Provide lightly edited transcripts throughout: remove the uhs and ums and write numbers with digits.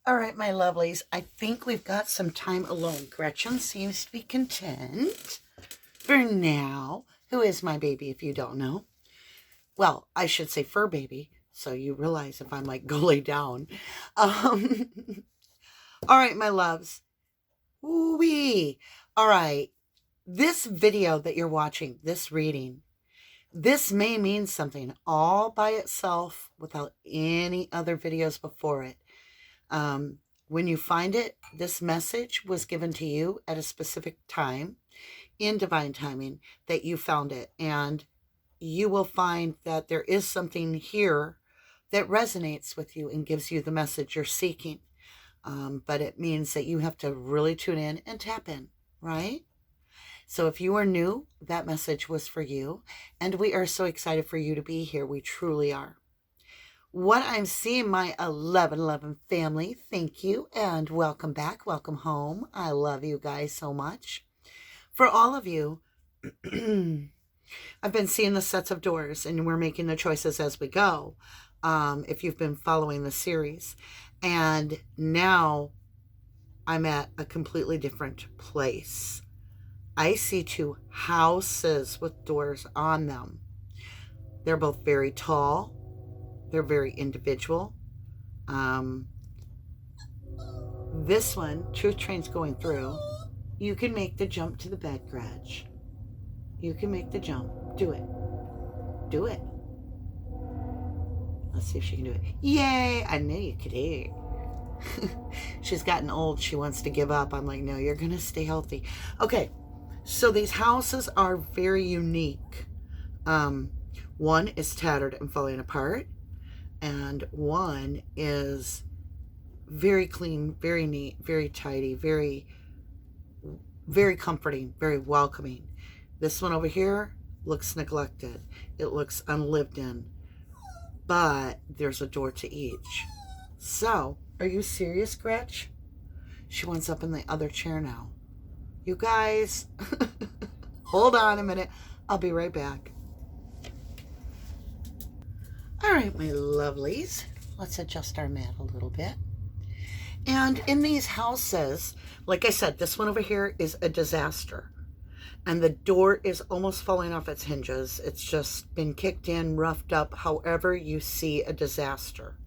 All right, my lovelies, I think we've got some time alone. Gretchen seems to be content for now. Who is my baby, if you don't know? Well, I should say fur baby, so you realize if I'm like, go lay down. Um, all right, my loves. Ooh-wee. All right. This video that you're watching, this reading, this may mean something all by itself without any other videos before it. When you find it, this message was given to you at a specific time in divine timing that you found it. And you will find that there is something here that resonates with you and gives you the message you're seeking. But it means that you have to really tune in and tap in, right? So if you are new, that message was for you. And we are so excited for you to be here. We truly are. What I'm seeing, my 1111 family, thank you and welcome back. Welcome home. I love you guys so much. For all of you, I've been seeing the sets of doors and we're making the choices as we go. If you've been following the series. And now I'm at a completely different place. I see two houses with doors on them. They're both very tall. They're very individual. This one, Truth Train's going through. You can make the jump to the bed, Gretch. You can make the jump. Do it. Do it. Let's see if she can do it. Yay! I knew you could do it. She's gotten old. She wants to give up. I'm like, no, you're going to stay healthy. Okay. So these houses are very unique. One is tattered and falling apart. And one is very clean, very neat, very tidy, very, very comforting, very welcoming. This one over here looks neglected. It looks unlived in. But there's a door to each. So, are you serious, Gretch? She wants up in the other chair now. You guys, hold on a minute. I'll be right back. All right, my lovelies, let's adjust our mat a little bit. And in these houses, like I said, this one over here is a disaster. And the door is almost falling off its hinges. It's just been kicked in, roughed up, however you see a disaster.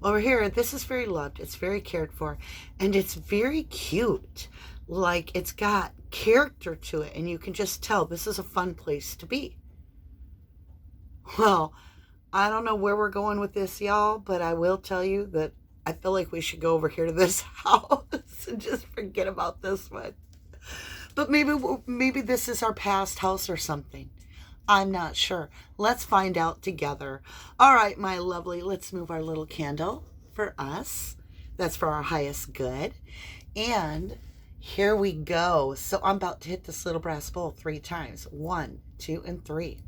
Over here, this is very loved. It's very cared for. And it's very cute. Like, it's got character to it. And you can just tell this is a fun place to be. Well, I don't know where we're going with this, y'all, but I will tell you that I feel like we should go over here to this house and just forget about this one. But maybe this is our past house or something. I'm not sure. Let's find out together. All right, my lovely, let's move our little candle for us. That's for our highest good. And here we go. So I'm about to hit this little brass bowl 3 times. 1, 2, and 3.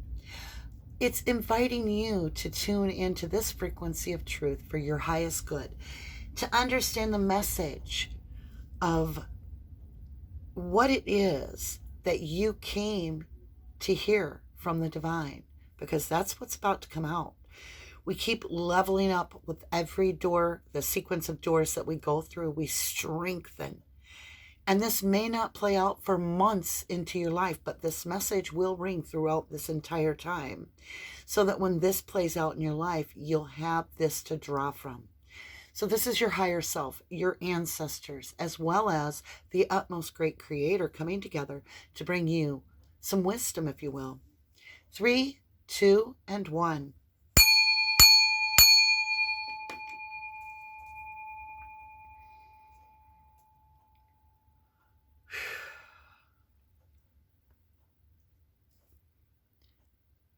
It's inviting you to tune into this frequency of truth for your highest good, to understand the message of what it is that you came to hear from the divine, because that's what's about to come out. We keep leveling up with every door, the sequence of doors that we go through, we strengthen. And this may not play out for months into your life, but this message will ring throughout this entire time, so that when this plays out in your life, you'll have this to draw from. So this is your higher self, your ancestors, as well as the utmost great creator coming together to bring you some wisdom, if you will. 3, 2, and 1.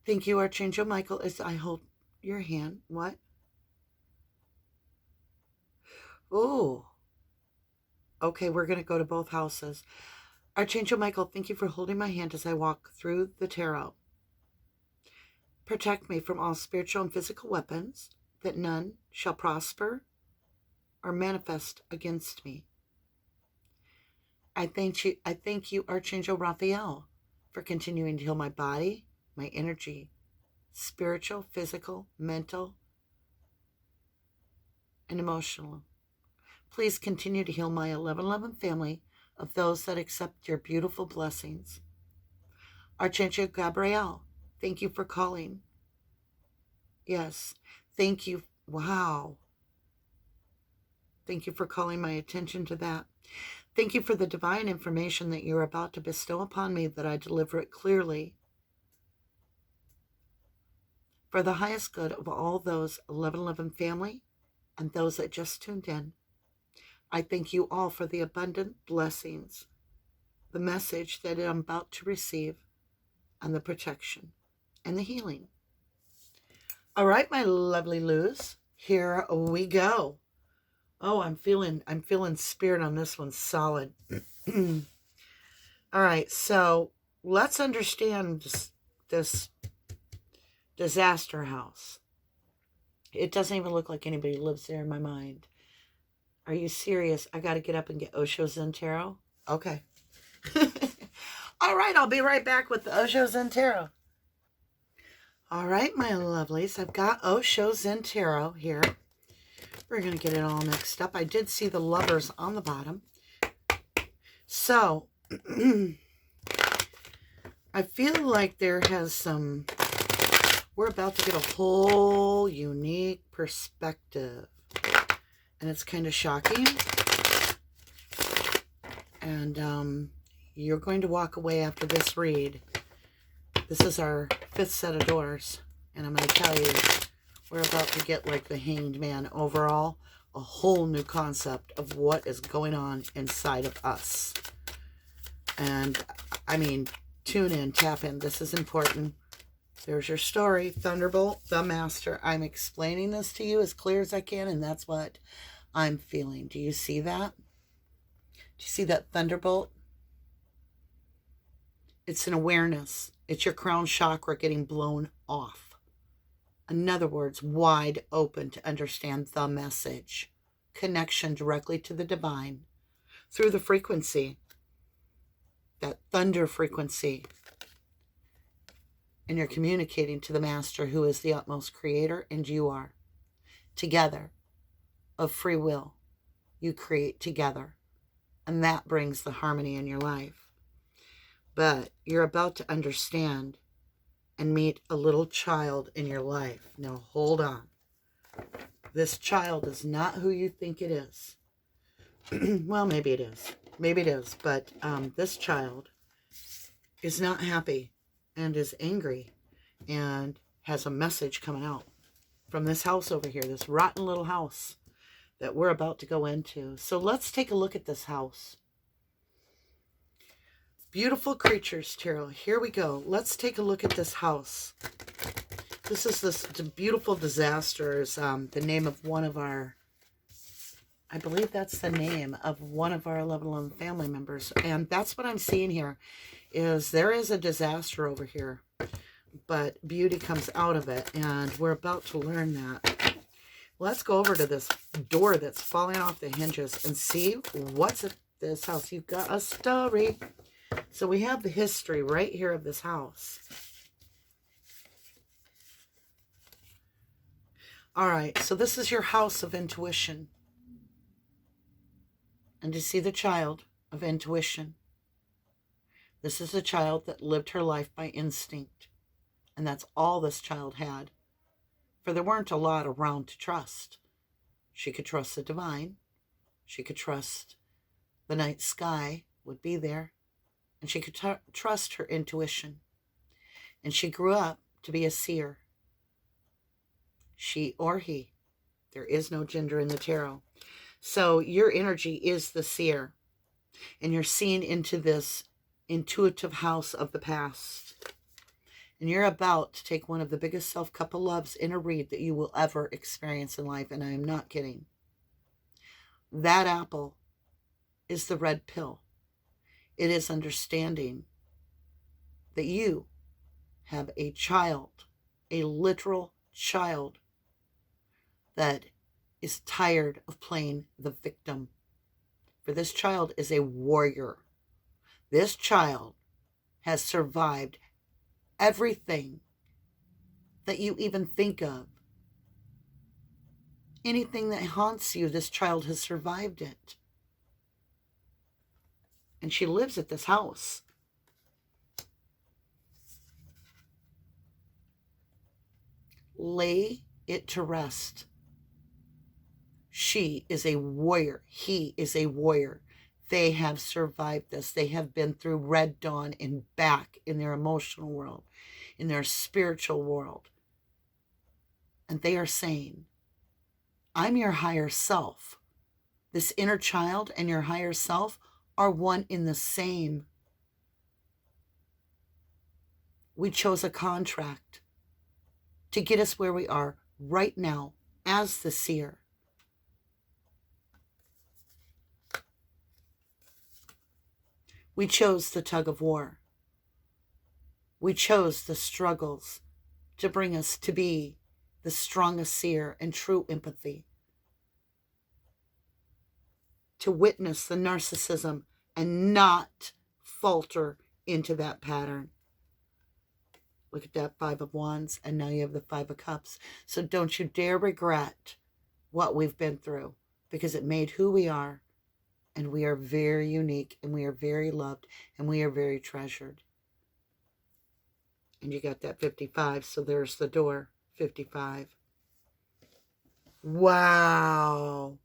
Thank you, Archangel Michael, as I hold your hand. What? Oh. Okay, we're going to go to both houses. Archangel Michael, thank you for holding my hand as I walk through the tarot. Protect me from all spiritual and physical weapons, that none shall prosper or manifest against me. I thank you, Archangel Raphael, for continuing to heal my body, my energy, spiritual, physical, mental, and emotional. Please continue to heal my 1111 family of those that accept your beautiful blessings. Archangel Gabriel, thank you for calling. Yes, thank you. Wow. Thank you for calling my attention to that. Thank you for the divine information that you're about to bestow upon me, that I deliver it clearly for the highest good of all those 1111 family and those that just tuned in. I thank you all for the abundant blessings, the message that I'm about to receive, and the protection and the healing. All right, my lovely Luz, here we go. Oh, I'm feeling spirit on this one solid. All right, so let's understand this disaster house. It doesn't even look like anybody lives there in my mind. Are you serious? I got to get up and get Osho Zen Tarot? Okay. All right, I'll be right back with the Osho Zen Tarot. All right, my lovelies, I've got Osho Zen Tarot here. We're going to get it all mixed up. I did see the lovers on the bottom. So, I feel like there has some... We're about to get a whole unique perspective. And it's kind of shocking. And you're going to walk away after this read. This is our 5th set of doors. And I'm going to tell you, we're about to get like the Hanged Man overall. A whole new concept of what is going on inside of us. And, I mean, tune in, tap in. This is important. There's your story. Thunderbolt, the master. I'm explaining this to you as clear as I can, and that's what I'm feeling. Do you see that? Do you see that thunderbolt? It's an awareness. It's your crown chakra getting blown off. In other words, wide open to understand the message. Connection directly to the divine through the frequency. That thunder frequency. And you're communicating to the master, who is the utmost creator, and you are. Together, of free will, you create together. And that brings the harmony in your life. But you're about to understand and meet a little child in your life. Now, hold on. This child is not who you think it is. Well, maybe it is. Maybe it is. But this child is not happy and is angry and has a message coming out from this house over here, this rotten little house that we're about to go into. So let's take a look at this house. Beautiful creatures, tarot. Here we go. Let's take a look at this house. This is this beautiful disaster. Is the name of one of our, I believe that's the name of one of our 1111 family members. And that's what I'm seeing here, is there is a disaster over here, but beauty comes out of it. And we're about to learn that. Let's go over to this door that's falling off the hinges and see what's at this house. You've got a story. So we have the history right here of this house. All right, so this is your house of intuition. And to see the child of intuition. This is a child that lived her life by instinct. And that's all this child had. For there weren't a lot around to trust. She could trust the divine. She could trust the night sky would be there. And she could trust her intuition. And she grew up to be a seer. She or he. There is no gender in the tarot. So your energy is the seer. And you're seeing into this intuitive house of the past. And you're about to take one of the biggest self-cup of loves in a read that you will ever experience in life. And I am not kidding. That apple is the red pill. It is understanding that you have a child, a literal child, that is tired of playing the victim. For this child is a warrior. This child has survived everything that you even think of Anything that haunts you, this child has survived it. And she lives at this house. Lay it to rest. She is a warrior. He is a warrior. They have survived this. They have been through Red Dawn and back in their emotional world, in their spiritual world. And they are saying, I'm your higher self. This inner child and your higher self are one in the same. We chose a contract to get us where we are right now as the seer. We chose the tug of war. We chose the struggles to bring us to be the strongest seer and true empathy. To witness the narcissism and not falter into that pattern. Look at that 5 of Wands, and now you have the 5 of Cups. So don't you dare regret what we've been through, because it made who we are. And we are very unique, and we are very loved, and we are very treasured. And you got that 55, so there's the door, 55. Wow.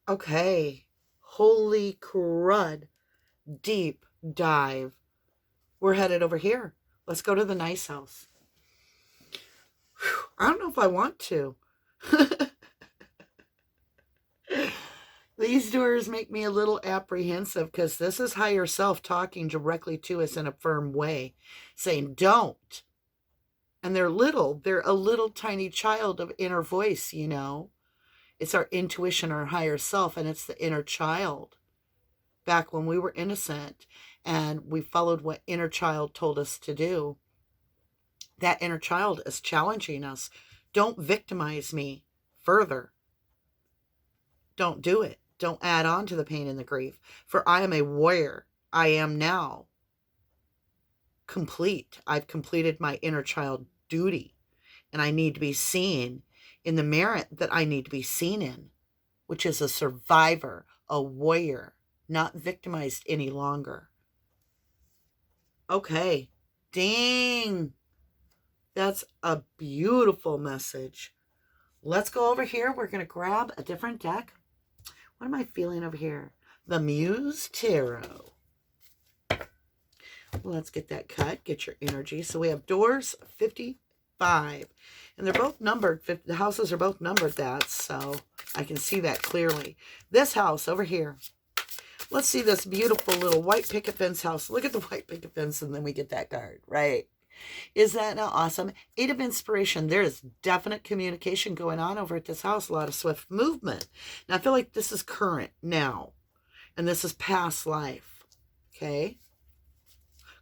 Okay. Holy crud. Deep dive. We're headed over here. Let's go to the nice house. Whew, I don't know if I want to. These doors make me a little apprehensive, because this is higher self talking directly to us in a firm way, saying, don't. And they're a little tiny child of inner voice, you know. It's our intuition, our higher self, and it's the inner child. Back when we were innocent and we followed what inner child told us to do, that inner child is challenging us. Don't victimize me further. Don't do it. Don't add on to the pain and the grief. For I am a warrior. I am now complete. I've completed my inner child duty. And I need to be seen in the merit that I need to be seen in, which is a survivor, a warrior, not victimized any longer. Okay. Dang. That's a beautiful message. Let's go over here. We're going to grab a different deck. What am I feeling over here? The Muse Tarot. Let's get that cut. Get your energy. So we have doors 55. And they're both numbered. The houses are both numbered that. So I can see that clearly. This house over here. Let's see this beautiful little white picket fence house. Look at the white picket fence, and then we get that card, right? Is that not awesome? 8 of Inspiration. There is definite communication going on over at this house. A lot of swift movement. Now, I feel like this is current now. And this is past life. Okay?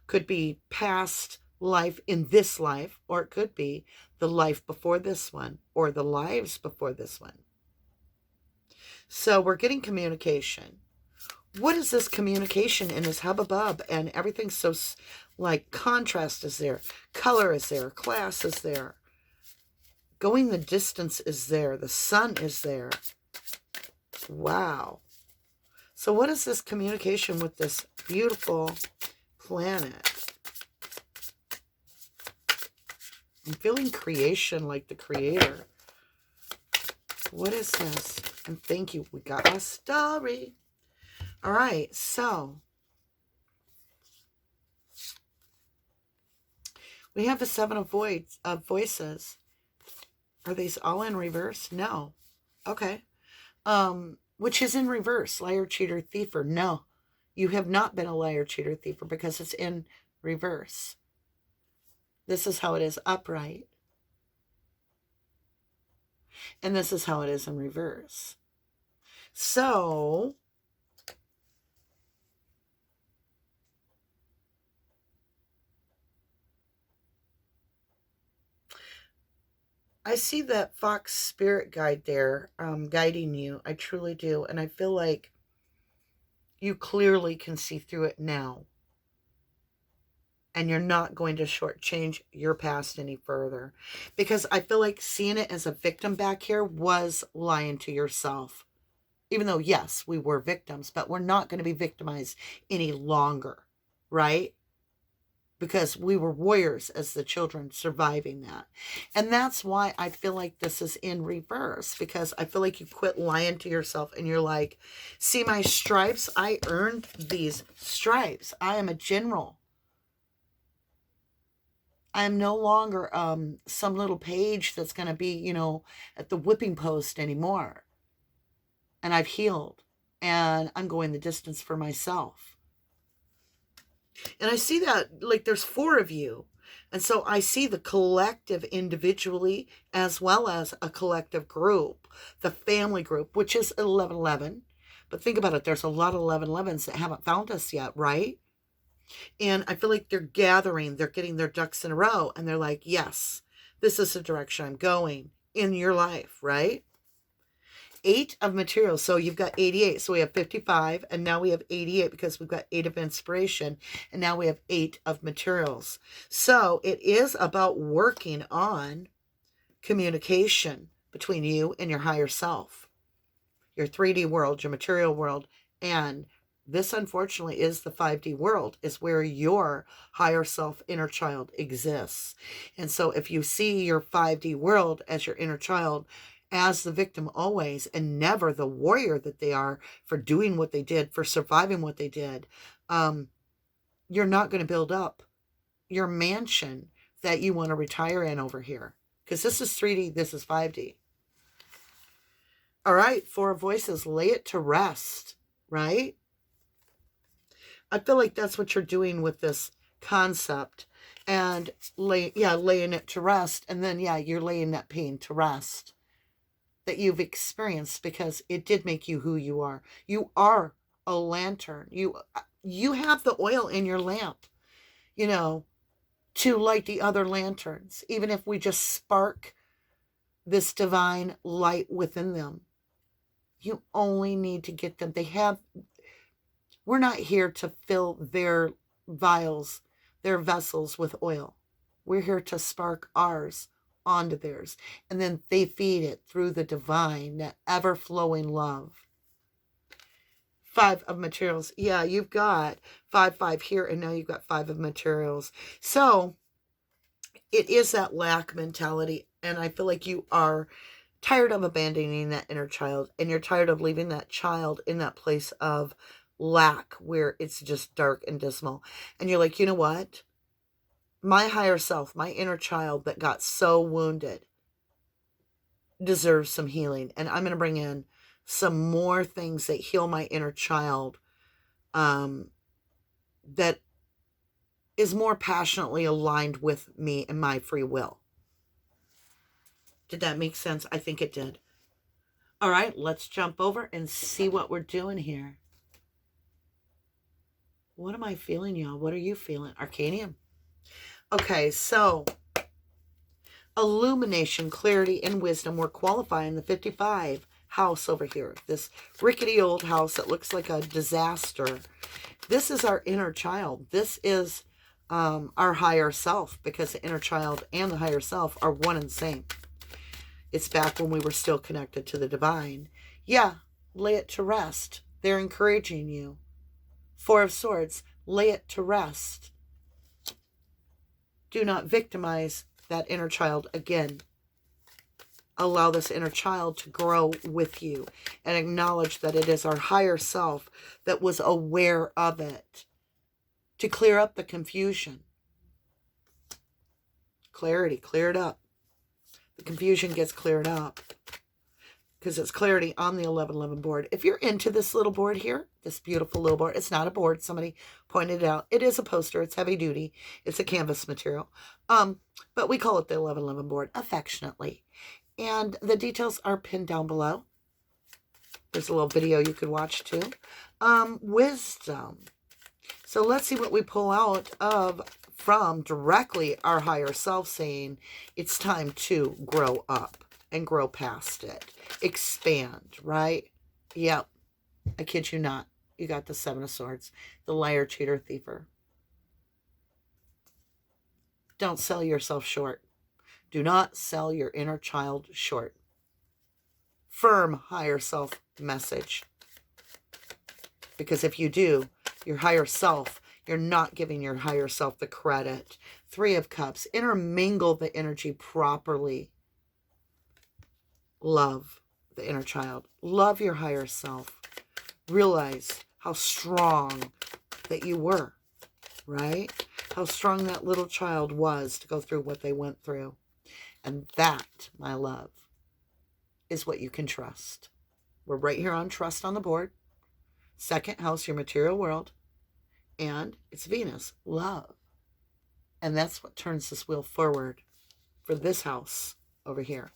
Could be past life in this life. Or it could be the life before this one. Or the lives before this one. So we're getting communication. What is this communication in this hubbub? And everything's so, like, contrast is there. Color is there. Class is there. Going the distance is there. The sun is there. Wow. So what is this communication with this beautiful planet? I'm feeling creation like the creator. What is this? And thank you. We got a story. All right, so we have the 7 of voices. Are these all in reverse? No. Okay. Which is in reverse? Liar, cheater, thiefer. No, you have not been a liar, cheater, thiefer, because it's in reverse. This is how it is upright. And this is how it is in reverse. So I see that fox spirit guide there guiding you. I truly do. And I feel like you clearly can see through it now. And you're not going to shortchange your past any further. Because I feel like seeing it as a victim back here was lying to yourself. Even though, yes, we were victims, but we're not going to be victimized any longer, right? Because we were warriors as the children, surviving that. And that's why I feel like this is in reverse, because I feel like you quit lying to yourself and you're like, see my stripes? I earned these stripes. I am a general. I am no longer some little page that's going to be, you know, at the whipping post anymore. And I've healed and I'm going the distance for myself. And I see that, like, there's 4 of you. And so I see the collective individually as well as a collective group, the family group, which is 1111. But think about it. There's a lot of 1111s that haven't found us yet, right? And I feel like they're gathering, they're getting their ducks in a row. And they're like, yes, this is the direction I'm going in your life, right? 8 of materials. So you've got 88. So we have 55 and now we have 88 because we've got 8 of inspiration and now we have 8 of materials. So it is about working on communication between you and your higher self, your 3D world, your material world. And this, unfortunately, is the 5D world, is where your higher self, inner child exists. And so if you see your 5D world as your inner child, as the victim always, and never the warrior that they are for doing what they did, for surviving what they did, you're not going to build up your mansion that you want to retire in over here. Because this is 3D, this is 5D. All right, 4 of voices, lay it to rest, right? I feel like that's what you're doing with this concept. And laying it to rest. And then, you're laying that pain to rest that you've experienced, because it did make you who you are. You are a lantern. You have the oil in your lamp, you know, to light the other lanterns, even if we just spark this divine light within them. You only need to get them. We're not here to fill their vials, their vessels with oil. We're here to spark ours onto theirs. And then they feed it through the divine, that ever-flowing love. 5 of materials. Yeah, you've got 5 here, and now you've got 5 of materials. So it is that lack mentality. And I feel like you are tired of abandoning that inner child, and you're tired of leaving that child in that place of lack where it's just dark and dismal. And you're like, you know what? My higher self, my inner child that got so wounded, deserves some healing. And I'm going to bring in some more things that heal my inner child, that is more passionately aligned with me and my free will. Did that make sense? I think it did. All right, let's jump over and see what we're doing here. What am I feeling, y'all? What are you feeling? Arcanium. Okay, so illumination, clarity, and wisdom were qualifying the 55 house over here. This rickety old house that looks like a disaster. This is our inner child. This is our higher self, because the inner child and the higher self are one and the same. It's back when we were still connected to the divine. Yeah, lay it to rest. They're encouraging you. 4 of Swords, lay it to rest. Do not victimize that inner child again. Allow this inner child to grow with you and acknowledge that it is our higher self that was aware of it, to clear up the confusion. Clarity, clear it up. The confusion gets cleared up because it's clarity on the 1111 board. If you're into this little board here, this beautiful little board, it's not a board. Somebody pointed it out. It is a poster. It's heavy duty. It's a canvas material. But we call it the 1111 board affectionately. And the details are pinned down below. There's a little video you could watch too. Wisdom. So let's see what we pull out from directly our higher self, saying it's time to grow up and grow past it. Expand, right? Yep. I kid you not. You got the 7 of Swords. The liar, cheater, thiefer. Don't sell yourself short. Do not sell your inner child short. Firm higher self message. Because if you do, your higher self, you're not giving your higher self the credit. 3 of Cups. Intermingle the energy properly. Love the inner child. Love your higher self. Realize how strong that you were, right? How strong that little child was to go through what they went through. And that, my love, is what you can trust. We're right here on trust on the board. 2nd house, your material world. And it's Venus, love. And that's what turns this wheel forward for this house over here.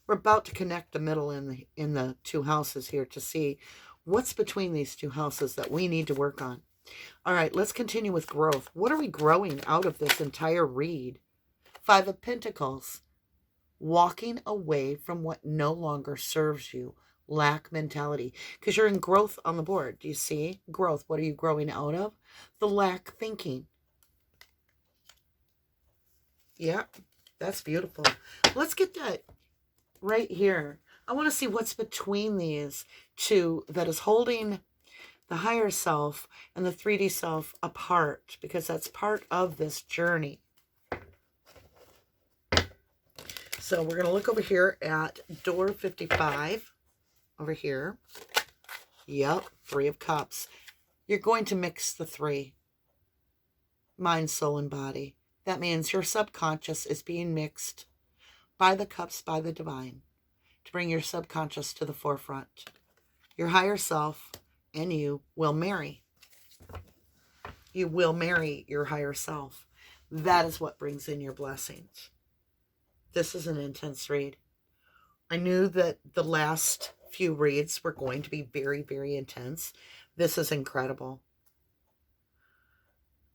We're about to connect the middle in the 2 houses here to see what's between these 2 houses that we need to work on. All right, let's continue with growth. What are we growing out of this entire read? 5 of Pentacles. Walking away from what no longer serves you. Lack mentality. Because you're in growth on the board. Do you see? Growth. What are you growing out of? The lack thinking. Yeah, that's beautiful. Let's get that right here. I want to see what's between these 2 that is holding the higher self and the 3D self apart, because that's part of this journey. So we're going to look over here at door 55 over here. Yep, 3 of Cups. You're going to mix the 3. Mind, soul, and body. That means your subconscious is being mixed by the cups, by the divine, to bring your subconscious to the forefront. Your higher self and you will marry. You will marry your higher self. That is what brings in your blessings. This is an intense read. I knew that the last few reads were going to be very, very intense. This is incredible.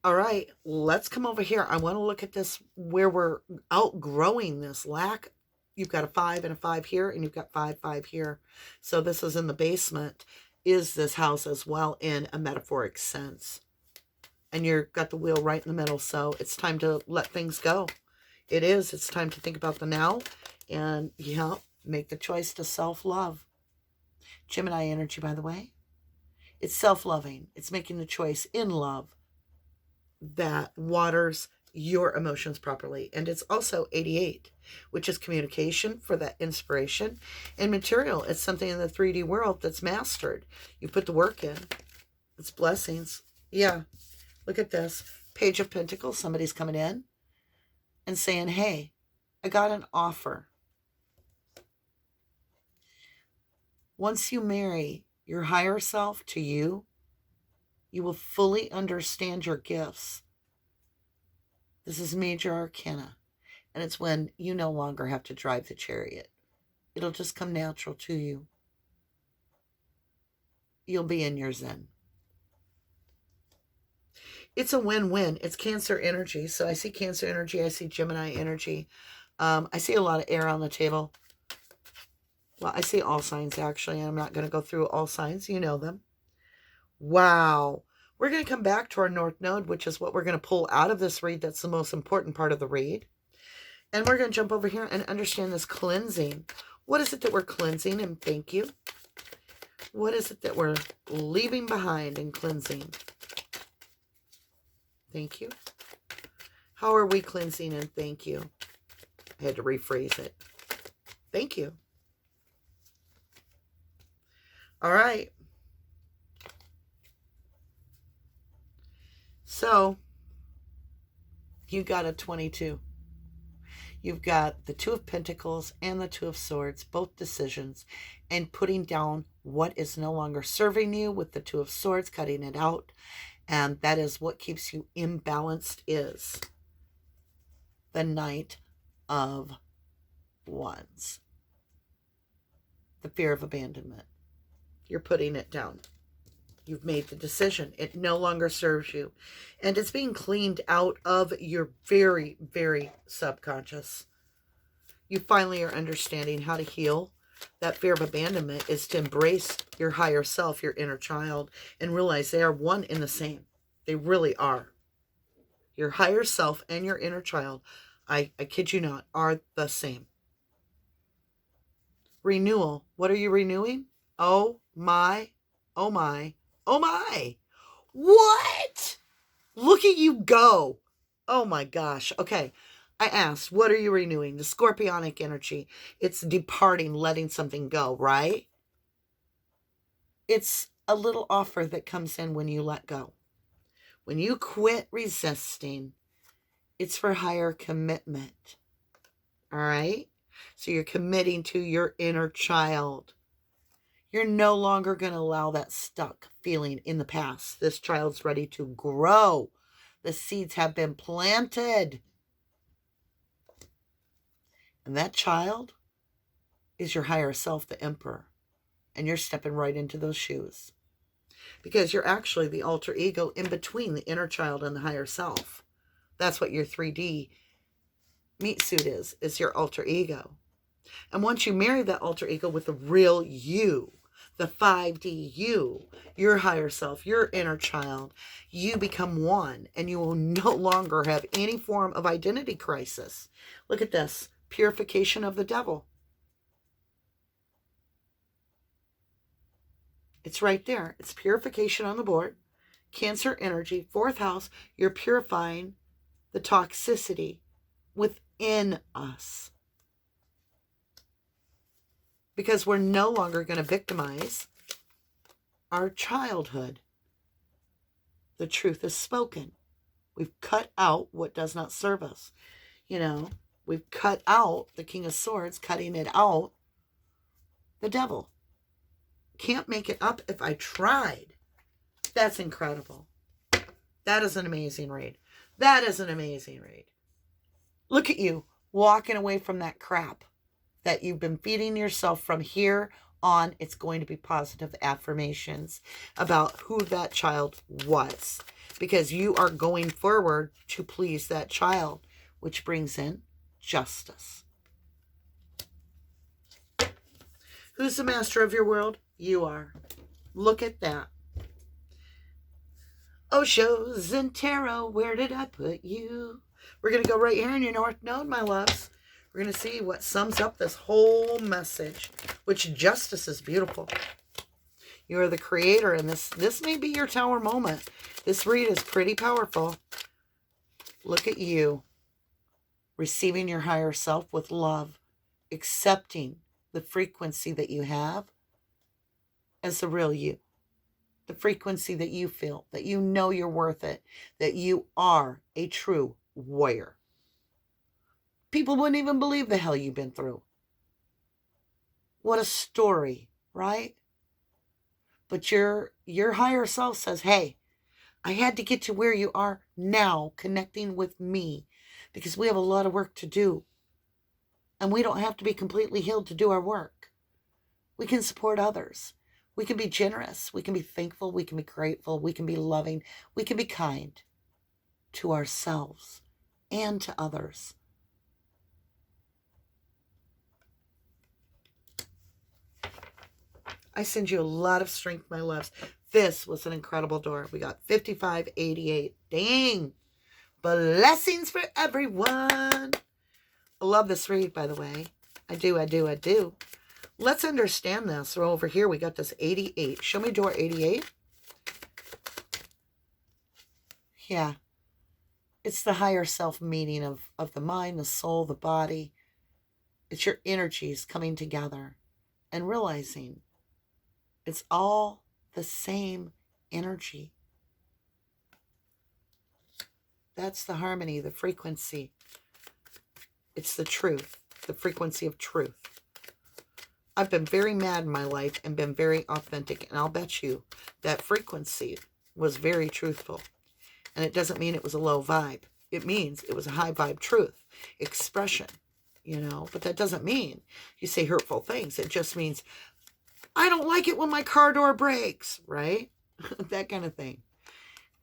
All right, let's come over here. I want to look at this where we're outgrowing this lack. You've got a 5 and a 5 here, and you've got 5, 5 here. So this is in the basement. Is this house as well in a metaphoric sense? And you've got the wheel right in the middle. So it's time to let things go. It is. It's time to think about the now. And, yeah, make the choice to self-love. Gemini energy, by the way. It's self-loving. It's making the choice in love that waters your emotions properly. And it's also 88, which is communication for that inspiration. And material, it's something in the 3D world that's mastered. You put the work in. It's blessings. Yeah, look at this. Page of Pentacles. Somebody's coming in and saying, hey, I got an offer. Once you marry your higher self to you, you will fully understand your gifts. This is major arcana. And it's when you no longer have to drive the chariot. It'll just come natural to you. You'll be in your zen. It's a win-win. It's Cancer energy. So I see Cancer energy. I see Gemini energy. I see a lot of air on the table. Well, I see all signs, actually. I'm not going to go through all signs. You know them. Wow. We're going to come back to our North Node, which is what we're going to pull out of this read. That's the most important part of the read. And we're going to jump over here and understand this cleansing. What is it that we're cleansing? And thank you. What is it that we're leaving behind and cleansing? Thank you. How are we cleansing? And thank you. I had to rephrase it. Thank you. All right. So, you got a 22. You've got the 2 of Pentacles and the 2 of Swords, both decisions, and putting down what is no longer serving you with the 2 of Swords, cutting it out. And that is what keeps you imbalanced, is the Knight of Wands. The fear of abandonment. You're putting it down. You've made the decision. It no longer serves you. And it's being cleaned out of your very, very subconscious. You finally are understanding how to heal. That fear of abandonment is to embrace your higher self, your inner child, and realize they are one and the same. They really are. Your higher self and your inner child, I kid you not, are the same. Renewal. What are you renewing? Oh my, oh my, oh my. What? Look at you go. Oh my gosh. Okay. I asked, what are you renewing? The scorpionic energy. It's departing, letting something go, right? It's a little offer that comes in when you let go. When you quit resisting, it's for higher commitment. All right? So you're committing to your inner child. You're no longer going to allow that stuck feeling in the past. This child's ready to grow. The seeds have been planted. And that child is your higher self, the emperor. And you're stepping right into those shoes. Because you're actually the alter ego in between the inner child and the higher self. That's what your 3D meat suit is your alter ego. And once you marry that alter ego with the real you, the 5D you, your higher self, your inner child, you become one, and you will no longer have any form of identity crisis. Look at this. Purification of the devil. It's right there. It's purification on the board. Cancer energy, 4th house. You're purifying the toxicity within us. Because we're no longer going to victimize our childhood. The truth is spoken. We've cut out what does not serve us. You know, we've cut out the King of Swords, cutting it out, the devil. Can't make it up if I tried. That's incredible. That is an amazing read. That is an amazing read. Look at you walking away from that crap that you've been feeding yourself. From here on. It's going to be positive affirmations about who that child was, because you are going forward to please that child, which brings in justice. Who's the master of your world? You are. Look at that. Oh, shows and tarot, where did I put you? We're going to go right here in your North Node, my loves. We're going to see what sums up this whole message, which justice is beautiful. You are the creator, and this may be your tower moment. This read is pretty powerful. Look at you receiving your higher self with love, accepting the frequency that you have as the real you. The frequency that you feel, that you know you're worth it, that you are a true warrior. People wouldn't even believe the hell you've been through. What a story, right? But your higher self says, hey, I had to get to where you are now, connecting with me, because we have a lot of work to do. And we don't have to be completely healed to do our work. We can support others. We can be generous. We can be thankful. We can be grateful. We can be loving. We can be kind to ourselves and to others. I send you a lot of strength, my loves. This was an incredible door. We got 5588. Dang. Blessings for everyone. I love this read, by the way. I do. Let's understand this. So over here, we got this 88. Show me door 88. Yeah. It's the higher self meeting of the mind, the soul, the body. It's your energies coming together and realizing it's all the same energy. That's the harmony, the frequency. It's the truth, the frequency of truth. I've been very mad in my life and been very authentic, and I'll bet you that frequency was very truthful. And it doesn't mean it was a low vibe. It means it was a high vibe truth, expression, you know. But that doesn't mean you say hurtful things. It just means, I don't like it when my car door breaks, right? That kind of thing.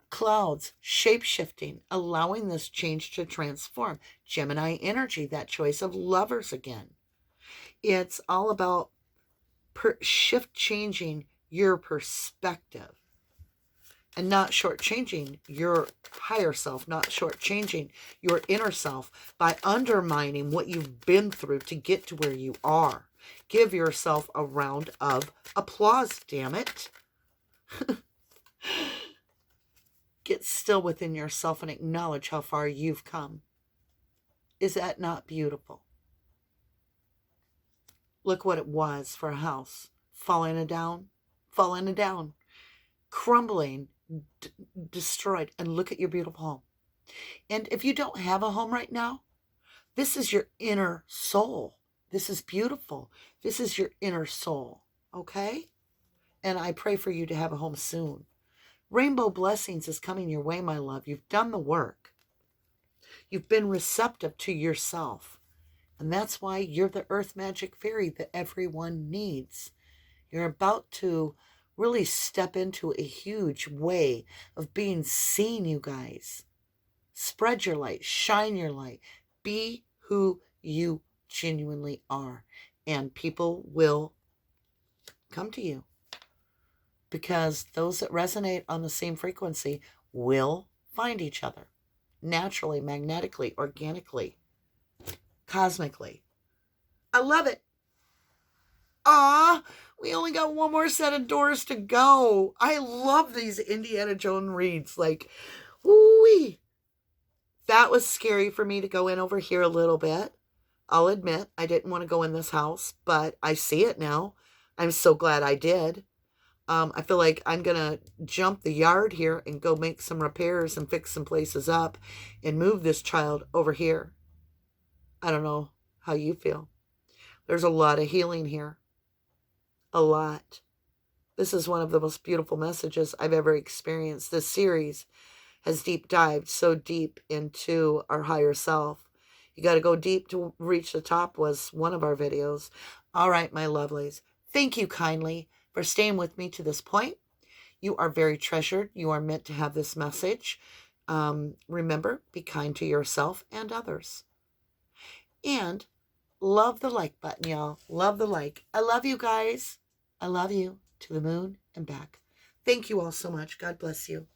Clouds, shape-shifting, allowing this change to transform. Gemini energy, that choice of lovers again. It's all about changing your perspective. and not shortchanging your higher self, not shortchanging your inner self by undermining what you've been through to get to where you are. Give yourself a round of applause, damn it. Get still within yourself and acknowledge how far you've come. Is that not beautiful? Look what it was for a house. Falling down, crumbling, destroyed. And look at your beautiful home. And if you don't have a home right now, this is your inner soul. This is beautiful. This is your inner soul. Okay? And I pray for you to have a home soon. Rainbow blessings is coming your way, my love. You've done the work. You've been receptive to yourself. And that's why you're the earth magic fairy that everyone needs. You're about to really step into a huge way of being seen, you guys. Spread your light. Shine your light. Be who you genuinely are. And people will come to you. Because those that resonate on the same frequency will find each other. Naturally, magnetically, organically, cosmically. I love it. We only got one more set of doors to go. I love these Indiana Jones reads. Like, ooh-wee. That was scary for me to go in over here a little bit. I'll admit, I didn't want to go in this house, but I see it now. I'm so glad I did. I feel like I'm going to jump the yard here and go make some repairs and fix some places up and move this child over here. I don't know how you feel. There's a lot of healing here. A lot. This is one of the most beautiful messages I've ever experienced. This series has deep dived so deep into our higher self. You got to go deep to reach the top was one of our videos. All right, my lovelies. Thank you kindly for staying with me to this point. You are very treasured. You are meant to have this message. Remember, be kind to yourself and others. And love the like button, y'all. Love the like. I love you guys. I love you to the moon and back. Thank you all so much. God bless you.